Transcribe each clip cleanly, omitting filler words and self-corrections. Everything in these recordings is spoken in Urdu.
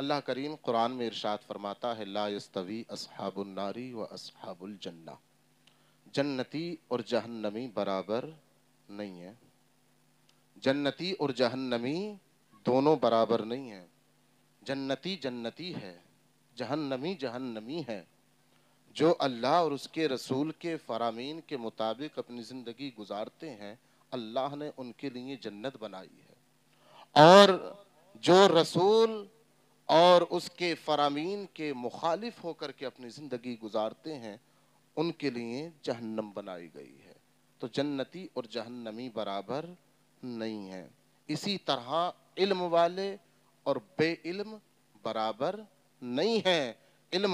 اللہ کریم قرآن میں ارشاد فرماتا ہے لا یستوی اصحاب الناری و اصحاب الجنہ، جنتی اور جہنمی برابر نہیں ہیں، جنتی اور جہنمی دونوں برابر نہیں ہیں، جنتی جنتی ہے، جہنمی جہنمی ہے۔ جو اللہ اور اس کے رسول کے فرامین کے مطابق اپنی زندگی گزارتے ہیں اللہ نے ان کے لیے جنت بنائی ہے، اور جو رسول اور اس کے فرامین کے مخالف ہو کر کے اپنی زندگی گزارتے ہیں ان کے لیے جہنم بنائی گئی ہے۔ تو جنتی اور جہنمی برابر نہیں ہیں۔ اسی طرح علم والے اور بے علم برابر نہیں ہیں۔ علم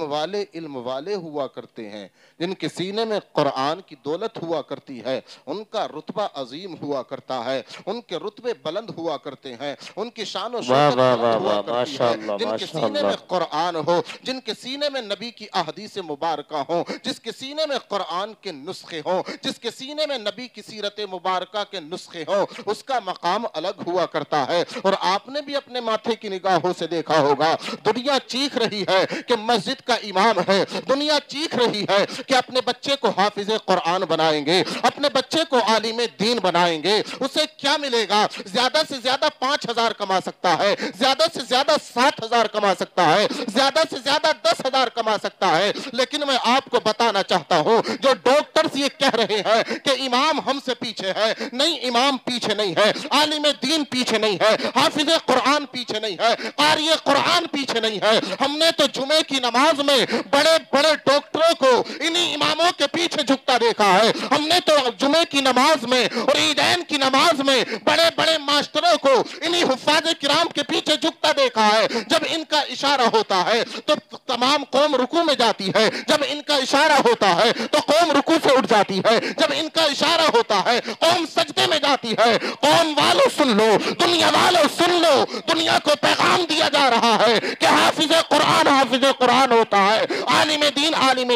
والے ہوا کرتے ہیں، جن کے سینے میں قرآن کی دولت ہوا کرتی ہے، ان کا رتبہ عظیم ہوا کرتا ہے، ان کے رتبے بلند ہوا کرتے ہیں، ان کی شان و واہ شوکت واہ بلند واہ ہوا واہ، کرتی ماشاء ہے، اللہ جن کے ماشاء سینے اللہ۔ میں قرآن ہو، جن کے سینے میں نبی کی احادیث مبارکہ ہوں، جس کے سینے میں قرآن کے نسخے ہوں، جس کے سینے میں نبی کی سیرت مبارکہ کے نسخے ہوں، اس کا مقام الگ ہوا کرتا ہے۔ اور آپ نے بھی اپنے ماتھے کی نگاہوں سے دیکھا ہوگا، دنیا چیخ رہی ہے کہ مسجد کا امام ہے، دنیا چیخ رہی ہے کہ اپنے بچے کو حافظ قرآن بنائیں گے، اپنے بچے کو عالم دین بنائیں گے، اسے کیا ملے گا؟ زیادہ سے زیادہ 5,000 کما سکتا ہے، زیادہ سے زیادہ 60,000 کما سکتا ہے، زیادہ سے زیادہ 10,000 کما سکتا ہے۔ لیکن میں آپ کو بتانا چاہتا ہوں جو ڈاکٹرز یہ کہہ رہے ہیں کہ امام ہم سے پیچھے ہے، نہیں، امام پیچھے نہیں ہے، عالم دین پیچھے نہیں ہے، حافظ قرآن پیچھے نہیں ہے، قاری قرآن پیچھے نہیں ہے۔ ہم نے تو جمعے کی نماز میں بڑے بڑے ڈاکٹروں کو انہی اماموں کے پیچھے جھکتا دیکھا ہے۔ ہم نے تو جمعے کی نماز میں اور عیدین کی نماز میں بڑے بڑے ماسٹروں کو انہی حفاظ کرام کے پیچھے جھکتا دیکھا ہے۔ جب ان کا اشارہ ہوتا ہے تو تمام قوم رکوع میں جاتی ہے، جب ان کا اشارہ ہوتا ہے تو قوم رکوع سے اٹھ جاتی ہے، جب ان کا اشارہ ہوتا ہے قوم سجدے میں جاتی ہے۔ قوم والوں سن لو، دنیا والوں سن لو، دنیا کو پیغام دیا جا رہا ہے کہ حافظ قرآن ہوتا ہے، عالم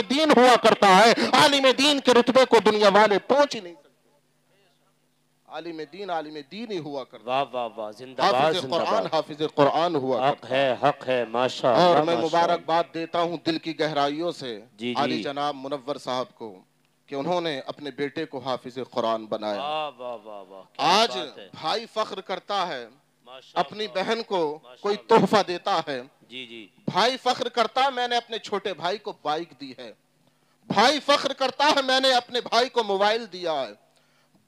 دین ہوا کرتا ہے۔ عالم دین کے رتبے کو دنیا والے پہنچ ہی نہیں سکتے۔ عالم دین ہی ہوا کرتا واہ ہے، واہ واہ، زندہ باد زندہ باد۔ حافظ قرآن ہوا کرتا ہے۔ حق ہے، ماشاء اور اللہ میں ماشاء اللہ۔ مبارکباد دیتا ہوں دل کی گہرائیوں سے جی عالی جی، جناب منور صاحب کو کہ انہوں نے اپنے بیٹے کو حافظ قرآن بنایا۔ واہ واہ واہ واہ، کیا آج بات ہے، بھائی فخر کرتا ہے، ماشاء اپنی اللہ بہن کو ماشاء کوئی اللہ۔ تحفہ دیتا ہے۔ جی جی، بھائی فخر کرتا ہے میں نے اپنے چھوٹے بھائی کو بائک دی ہے، بھائی فخر کرتا ہے میں نے اپنے بھائی کو موبائل دیا ہے،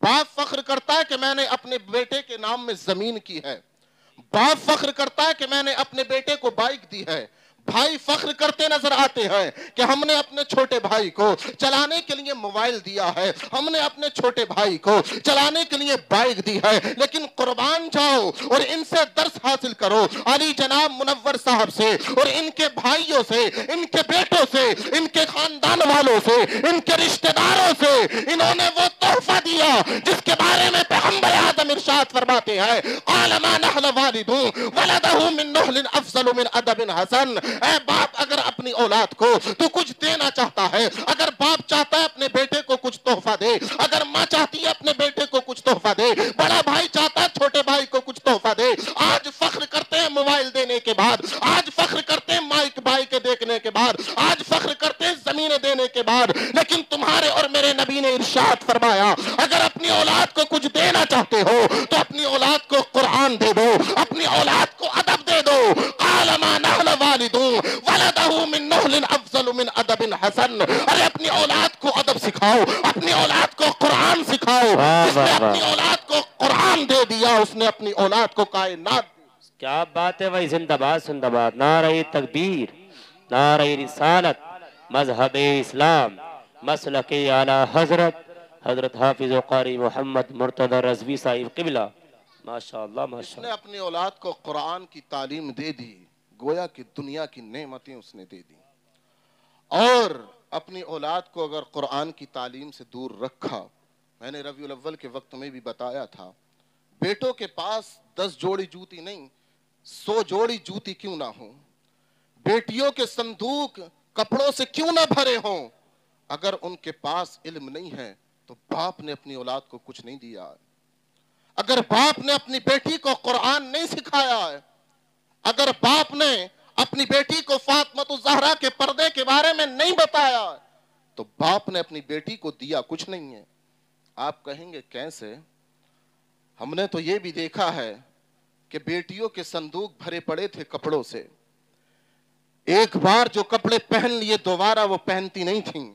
باپ فخر کرتا ہے کہ میں نے اپنے بیٹے کے نام میں زمین کی ہے، باپ فخر کرتا ہے کہ میں نے اپنے بیٹے کو بائک دی ہے۔ بھائی فخر کرتے نظر آتے ہیں کہ ہم نے اپنے چھوٹے بھائی کو چلانے کے لیے موبائل دیا ہے، ہم نے اپنے چھوٹے بھائی کو چلانے کے لیے بائک دی ہے۔ لیکن قربان جاؤ اور ان سے درس حاصل کرو، علی جناب منور صاحب سے اور ان کے بھائیوں سے، ان کے بیٹوں سے، ان کے خاندان والوں سے، ان کے رشتہ داروں سے انہوں نے وہ تحفہ دیا جس کے بارے میں پیغمبر اعظم ارشاد فرماتے ہیں قال ما نحل والد ولده من نحل افضل من ادب حسن۔ اے باپ اگر اپنی اولاد کو تو کچھ دینا چاہتا ہے، اگر باپ چاہتا ہے اپنے بیٹے کو کچھ تحفہ دے، اگر ماں چاہتی ہے اپنے بیٹے کو کچھ تحفہ دے، بڑا بھائی چاہتا ہے چھوٹے بھائی کو کچھ تحفہ دے۔ آج فخر کرتے ہیں موبائل دینے کے بعد، آج فخر کرتے ہیں مائک بھائی کے دیکھنے کے بعد، آج فخر کرتے ہیں زمینیں دینے کے بعد، لیکن تمہارے اور میرے نبی نے ارشاد فرمایا اگر اپنی اولاد کو کچھ دینا چاہتے ہو تو اپنی اولاد کو قرآن دے دو، اپنی اولاد کو ادب دے دو۔ قال ما نحل والد ولده من نحل افضل من ادب حسن۔ ارے اپنی اولاد کو ادب سکھاؤ، اپنی اولاد کو قرآن سکھاؤ۔ واہ جس نے واہ اپنی واہ، اولاد کو قرآن دے دیا اس نے اپنی اولاد کو کائنات دے دی۔ کیا بات ہے بھائی، زندہ باد زندہ باد، نعرہ تکبیر، نعرہ رسالت، مذہب اسلام، مسلک اعلی حضرت حضرت حافظ و قاری محمد مرتضی رضوی صاحب قبلہ، ماشاء اللہ جس ماشاء نے اللہ۔ اپنی اولاد کو قرآن کی تعلیم دے دی گویا کہ دنیا کی نعمتیں اس نے دے دی، اور اپنی اولاد کو اگر قرآن کی تعلیم سے دور رکھا، میں نے ربیع الاول کے وقت میں بھی بتایا تھا، بیٹوں کے پاس 10 جوڑی جوتی نہیں 100 جوڑی جوتی کیوں نہ ہو، بیٹیوں کے صندوق کپڑوں سے کیوں نہ بھرے ہوں، اگر ان کے پاس علم نہیں ہے تو باپ نے اپنی اولاد کو کچھ نہیں دیا ہے۔ اگر باپ نے اپنی بیٹی کو قرآن نہیں سکھایا ہے، اگر باپ نے اپنی بیٹی کو دیا کچھ نہیں ہے. آپ کہیں گے کیسے؟ ہم نے تو یہ بھی دیکھا ہے کہ بیٹیوں کے صندوق بھرے پڑے تھے کپڑوں سے. ایک بار جو کپڑے پہن لیے دوبارہ وہ پہنتی نہیں تھیں.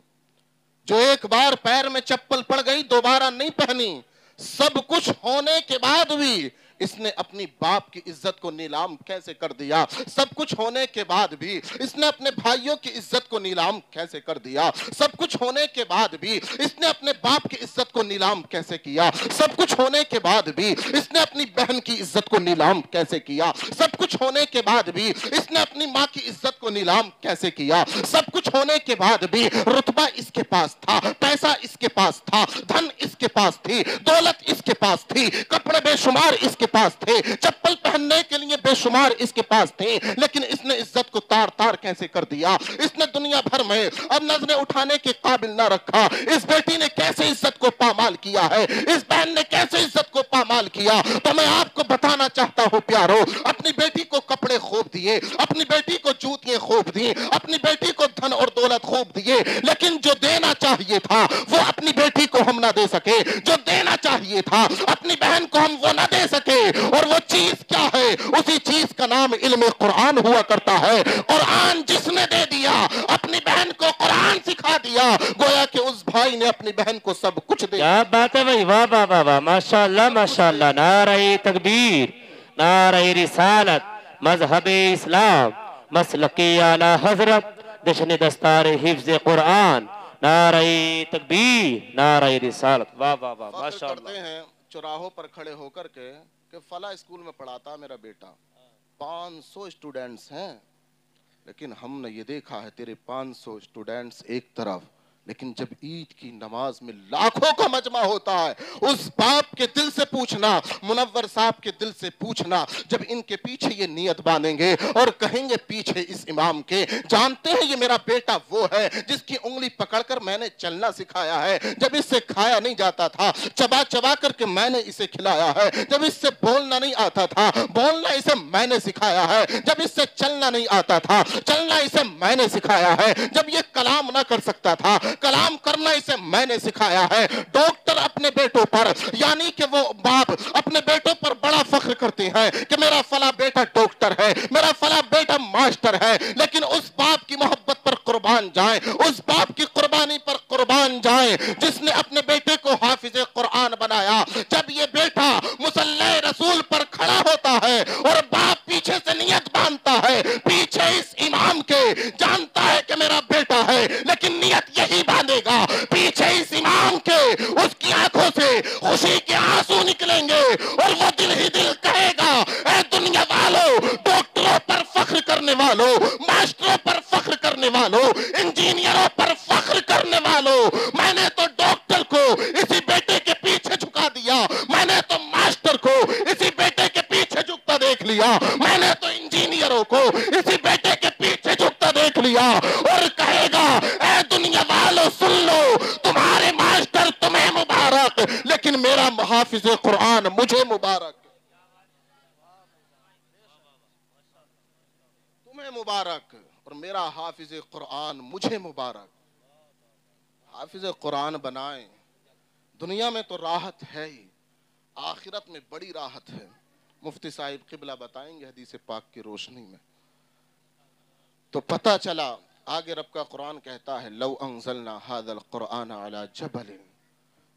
جو ایک بار پیر میں چپل پڑ گئی دوبارہ نہیں پہنی. سب کچھ ہونے کے بعد بھی اس نے اپنی باپ کی عزت کو نیلام کیسے کر دیا؟ سب کچھ ہونے کے بعد بھی اس نے اپنے بھائیوں کی عزت کو نیلام کیسے کر دیا؟ سب کچھ ہونے کے بعد بھی اس نے اپنے باپ کی عزت کو نیلام کیسے کیا؟ سب کچھ ہونے کے بعد بھی اس نے اپنی بہن کی عزت کو نیلام کیسے کیا؟ سب کچھ ہونے کے بعد بھی اس نے اپنی ماں کی عزت کو نیلام کیسے کیا؟ سب کچھ ہونے کے بعد بھی رتبہ اس کے پاس تھا، پیسہ اس کے پاس تھا، دھن اس کے پاس تھی، دولت اس کے پاس تھی، کپڑے بے شمار اس کے پاس تھے، چپل پہننے کے لیے بے شمار اس کے پاس تھے، لیکن اس نے عزت کو تار تار کیسے کر دیا؟ اس نے دنیا بھر میں اب نظریں اٹھانے کے قابل نہ رکھا. اس بیٹی نے کیسے عزت کو پامال کیا ہے، اس بہن نے کیسے عزت کو پامال کیا. تو میں آپ کو بتانا چاہتا ہوں پیارو، اپنی بیٹی کو کپڑے خوب دیے، اپنی بیٹی کو جوتیاں خوب دی، اپنی بیٹی کو دھن اور دولت خوب دیے، لیکن جو دینا چاہیے تھا وہ اپنی بیٹی کو ہم نہ دے سکے. جو دینا چاہیے تھا اپنی بہن کو ہم وہ نہ دے سکے. اور وہ چیز کیا ہے؟ اسی چیز کا نام علم قرآن ہوا کرتا ہے. قرآن جس نے دے دیا اپنی بہن کو قرآن سکھا دیا، گویا کہ اس بھائی نے اپنی بہن کو سب کچھ دے. کیا بات ہے بھائی، واہ واہ واہ واہ، ماشاءاللہ ماشاءاللہ. نعرہ تکبیر، نعرہ رسالت، مذہب اسلام، مسلک اعلی حضرت، جشن دستار حفظ قرآن. نعرہ تکبیر، نعرہ رسالت، واہ واہ واہ، فخر ماشاءاللہ. کرتے ہیں چوراہوں پر کھڑے ہو کر کے کہ فلاں اسکول میں پڑھاتا میرا بیٹا، 500 اسٹوڈنٹس ہیں، لیکن ہم نے یہ دیکھا ہے تیرے 500 اسٹوڈنٹس ایک طرف، لیکن جب عید کی نماز میں لاکھوں کا مجمع ہوتا ہے، اس باپ کے دل سے پوچھنا، منور صاحب کے دل سے پوچھنا، جب ان کے پیچھے یہ نیت باندھیں گے اور کہیں گے پیچھے اس امام کے، جانتے ہیں یہ میرا بیٹا وہ ہے جس کی انگلی پکڑ کر میں نے چلنا سکھایا ہے، جب اس سے کھایا نہیں جاتا تھا چبا چبا کر کے میں نے اسے کھلایا ہے، جب اس سے بولنا نہیں آتا تھا بولنا اسے میں نے سکھایا ہے، جب اس سے چلنا نہیں آتا تھا چلنا اسے میں نے سکھایا ہے، جب یہ کلام نہ کر سکتا تھا کلام کرنا اسے میں نے سکھایا ہے. ڈاکٹر اپنے بیٹوں پر، یعنی کہ وہ باپ اپنے بیٹوں پر بڑا فخر کرتے ہیں کہ میرا فلاں بیٹا ڈاکٹر ہے، میرا فلاں بیٹا ماسٹر ہے، لیکن اس باپ کی محبت پر قربان جائیں، اس باپ کی قربانی پر قربان جائیں جس نے اپنے بیٹے کو حافظ قرآن بنایا. جب یہ بیٹا مصلی رسول پر کھڑا ہوتا ہے اور باپ پیچھے سے نیت باندھتا ہے، پیچھے اس امام کے، جانتا ہے کہ میرا بیٹا ہے لیکن نیت یہی باندھے گا، پیچھے اس امام کے، اس کی آنکھوں سے خوشی کے آنسو نکلیں گے اور وہ دل ہی دل کہے گا اے دنیا والوں، ڈاکٹروں پر فخر کرنے والوں، ماسٹروں پر فخر کرنے والوں، انجینئروں پر فخر کرنے والوں، میں نے تو ڈاکٹر کو اسی بیٹے کے پیچھے جھکا دیا، میں نے تو ماسٹر کو اسی بیٹے کے پیچھے جھکتا دیکھ لیا، میں نے تو انجینئروں کو اسی بیٹے کے پیچھے جھکتا دیکھ لیا، اور کہے گا اے دنیا والوں سن لو، تمہارے ماسٹر تمہیں مبارک لیکن میرا حافظ قرآن مجھے مبارک، تمہیں مبارک اور میرا حافظ قرآن مجھے مبارک. حافظ قرآن بنائیں. دنیا میں تو راحت ہے ہی، آخرت میں بڑی راحت ہے. مفتی صاحب قبلہ بتائیں گے حدیث پاک کی روشنی میں. تو پتہ چلا آگے رب کا قرآن کہتا ہے لو انزلنا هذا القرآن على جبل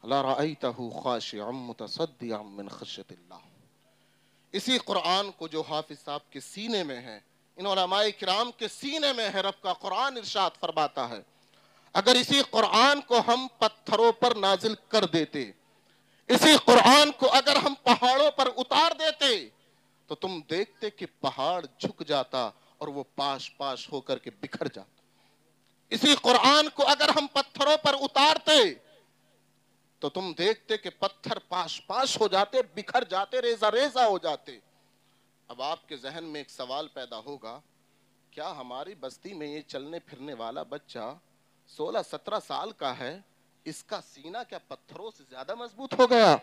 لرأيته خاشعا متصدعا من خشية اللہ. اسی قرآن کو جو حافظ صاحب کے سینے میں ہے، ان علماء کرام کے سینے میں ہے، رب کا قرآن ارشاد فرماتا ہے اگر اسی قرآن کو ہم پتھروں پر نازل کر دیتے، اسی قرآن کو اگر ہم پہاڑوں پر اتار دیتے تو تم دیکھتے کہ پہاڑ جھک جاتا اور وہ پاش پاش ہو کر کے بکھر جاتا. اسی قرآن کو اگر ہم پتھروں پر اتارتے تو تم دیکھتے کہ پتھر پاش پاش ہو جاتے، بکھر جاتے، ریزہ ریزہ ہو جاتے. اب آپ کے ذہن میں ایک سوال پیدا ہوگا، کیا ہماری بستی میں یہ چلنے پھرنے والا بچہ 16-17 سال کا ہے، اس کا سینہ کیا پتھروں سے زیادہ مضبوط ہو گیا؟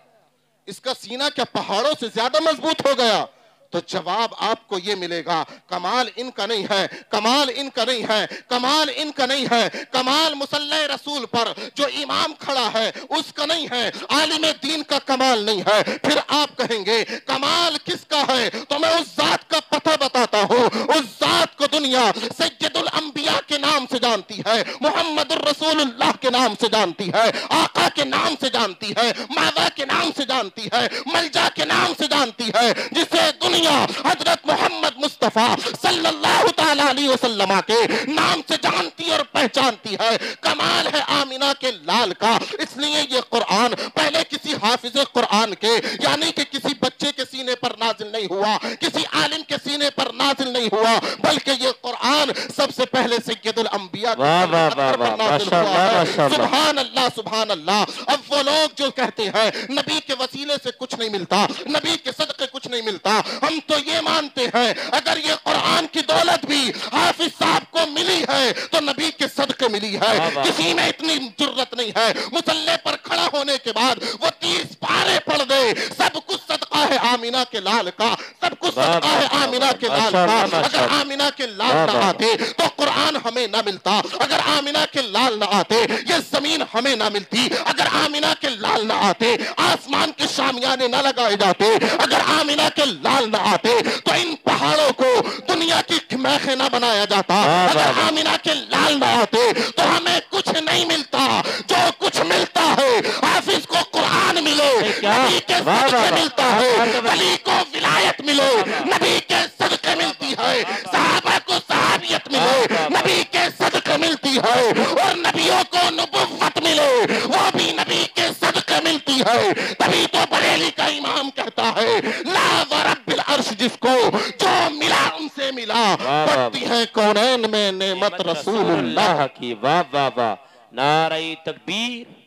اس کا سینہ کیا پہاڑوں سے زیادہ مضبوط ہو گیا؟ تو جواب آپ کو یہ ملے گا، کمال ان کا نہیں ہے، کمال ان کا نہیں ہے، کمال ان کا نہیں ہے، کمال مصلی رسول پر جو امام کھڑا ہے اس کا نہیں ہے، عالم دین کا کمال نہیں ہے۔ پھر آپ کہیں گے کمال کس کا ہے؟ تو میں اس ذات کا پتہ بتاتا ہوں، اس ذات کو دنیا سید الانبیاء کے نام سے جانتی ہے، محمد الرسول اللہ کے نام سے جانتی ہے، آقا کے نام سے جانتی ہے، ماوا کے نام سے جانتی ہے، ملجا کے نام سے جانتی ہے، جسے دنیا حضرت محمد مصطفیٰ صلی اللہ تعالی علیہ وسلم کے نام سے جانتی اور پہچانتی ہے۔ کمال ہے آمینہ کے لال کا، اس لیے یہ قرآن پہلے کسی حافظ قرآن کے یعنی کہ کسی بچے کے سینے پر نازل نہیں ہوا، کسی عالم کے سینے پر نازل نہیں ہوا، بلکہ یہ قرآن سب سے پہلے سید الانبیاء کے پر نازل ہوا ہے۔ سبحان اللہ سبحان اللہ۔ اب وہ لوگ جو کہتے ہیں نبی کے وسیلے سے کچھ نہیں ملتا، نبی کے صدقے کچھ نہیں ملتا، ہم تو یہ مانتے ہیں اگر یہ قرآن کی دولت بھی حافظ صاحب کو ملی ہے تو نبی کے صدقے ملی ہے۔ کسی میں اتنی جرت نہیں ہے مصلی پر کھڑا ہونے کے بعد وہ 30 پارے پڑھ دے، سب کچھ صدقہ ہے آمینہ کے لال کا، سب کچھ صدقہ ہے آمینہ کے لال کا۔ اگر آمینہ کے لال نہ آتے تو قرآن ہمیں نہ ملتا، اگر آمینہ کے لال نہ آتے یہ زمین ہمیں نہ ملتی، اگر آمینہ کے لال نہ آتے آسمان کے شامیانے نہ لگائے جاتے، اگر آمینہ کے لال نہ آتے تو ان پہاڑوں کو دنیا کی میخیں نہ بنایا جاتا، اگر آمینہ کے لال نہ آتے تو ہمیں کچھ نہیں ملتا۔ جو کچھ ملتا ہے حافظ کو قرآن ملے، نبی کے صدقے ملتا ہے، ولی کو ولایت ملے، نبی کے صدقے ملتی ہے، صحابہ کو صحابیت ملے، نبی کے صدقے ملتی ہے، اور نبیوں کو نبوت ملے وہ بھی نبی کے صدقے ملتی ہے۔ تبھی تو بریلی کا امام کہتا ہے لا ورب العرش، جس کو جو ملا ان سے ملا، بڑھتی ہے کونین میں نعمت رسول اللہ کی۔ واہ واہ واہ، نعرہ تکبیر،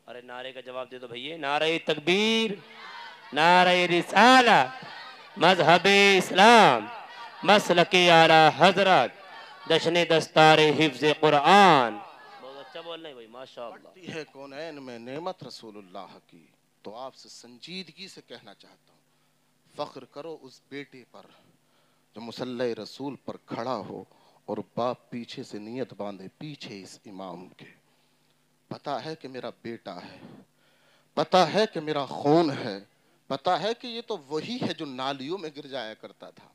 ارے نعرے کا جواب دے دو بھئیے، نعرہ تکبیر، نعرہ رسالت، مذہب اسلام، مسلک اعلی حضرت، جشن دستار حفظ قرآن۔ بہت اچھا بول رہے ہیں بھائی، ماشاءاللہ۔ بڑھتی ہے کونین میں نعمت رسول اللہ کی۔ تو آپ سے سنجیدگی سے کہنا چاہتا ہوں، فخر کرو اس بیٹے پر جو مصلی رسول پر کھڑا ہو اور باپ پیچھے سے نیت باندھے پیچھے اس امام کے، پتا ہے کہ میرا بیٹا ہے، پتا ہے کہ میرا خون ہے، پتا ہے کہ یہ تو وہی ہے جو نالیوں میں گر جایا کرتا تھا،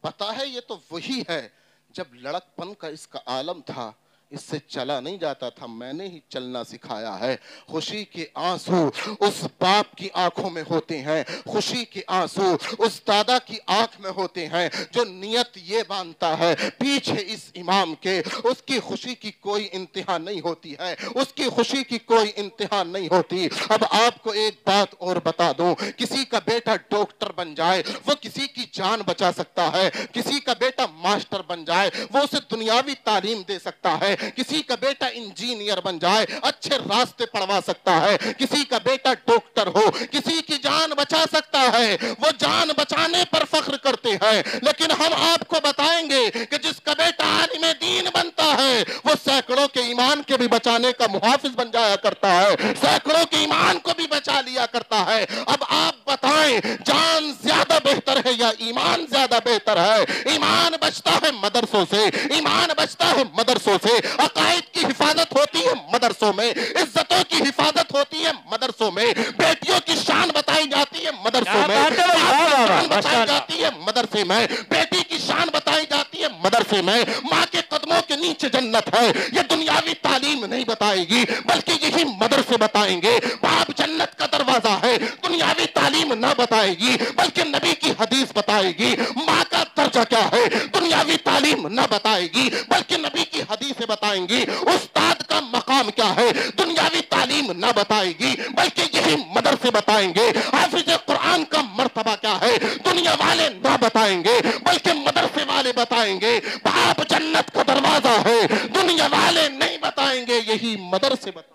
پتا ہے یہ تو وہی ہے جب لڑک پن کا اس کا عالم تھا اس سے چلا نہیں جاتا تھا، میں نے ہی چلنا سکھایا ہے۔ خوشی کے آنسو اس باپ کی آنکھوں میں ہوتے ہیں، خوشی کے آنسو اس دادا کی آنکھ میں ہوتے ہیں جو نیت یہ باندھتا ہے پیچھے اس امام کے، اس کی خوشی کی کوئی انتہا نہیں ہوتی ہے، اس کی خوشی کی کوئی انتہا نہیں ہوتی۔ اب آپ کو ایک بات اور بتا دوں، کسی کا بیٹا ڈاکٹر بن جائے وہ کسی کی جان بچا سکتا ہے، کسی کا بیٹا ماسٹر بن جائے وہ اسے دنیاوی تعلیم دے سکتا ہے، کسی کا بیٹا انجینئر بن جائے اچھے راستے پڑھوا سکتا ہے، کسی کا بیٹا ڈاکٹر ہو کسی کی جان بچا سکتا ہے، وہ جان بچانے پر فخر کرتے ہیں۔ لیکن ہم آپ کو بتائیں گے کہ جس کا بیٹا عالم دین بنتا ہے وہ سینکڑوں کے ایمان کے بھی بچانے کا محافظ بن جایا کرتا ہے، سینکڑوں کے ایمان کو بھی بچا لیا کرتا ہے۔ اب آپ بتائیں جان زیادہ بہتر ہے یا ایمان زیادہ بہتر ہے؟ ایمان بچتا ہے مدرسوں سے، ایمان بچتا ہے مدرسوں سے، عقائد کی حفاظت ہوتی ہے مدرسوں میں، عزتوں کی حفاظت ہوتی ہے مدرسوں میں، بیٹیوں کی شان بتائی جاتی ہے مدرسوں میں، شان بتائی جاتی ہے مدرسے میں، بیٹی کی شان بتائی جاتی ہے مدرسے میں، ماں کے قدموں کے نیچے جنت ہے، یہ دنیاوی تعلیم نہیں بتائے گی بلکہ یہی مدرسے بتائیں گے۔ باپ جنت کا دروازہ ہے، دنیاوی تعلیم نہ بتائے گی بلکہ نبی کی حدیث بتائے گی۔ ماں کا درجہ کیا ہے دنیاوی تعلیم نہ بتائے گی بلکہ نبی کی حدیثیں بتائیں گی۔ استاد کا مقام کیا ہے دنیاوی تعلیم نہ بتائے گی بلکہ یہی مدرسے بتائیں گے۔ حافظ قرآن کا مرتبہ کیا ہے دنیا والے نہ بتائیں گے بلکہ مدرسے والے بتائیں گے۔ باپ جنت کا دروازہ ہے، دنیا والے نہیں بتائیں گے، یہی مدرسے بتائیں گے۔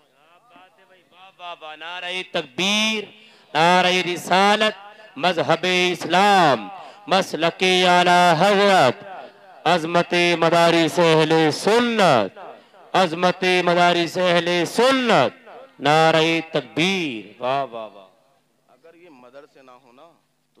نعرہ تکبیر، نعرہ رسالت، مذہب اسلام، مسلک اعلی حضرت، عظمت مدارس اہل سنت، عظمت مدارس اہل سنت، نعرہ تکبیر۔ واہ واہ واہ۔ اگر یہ مدرسے نہ ہونا تو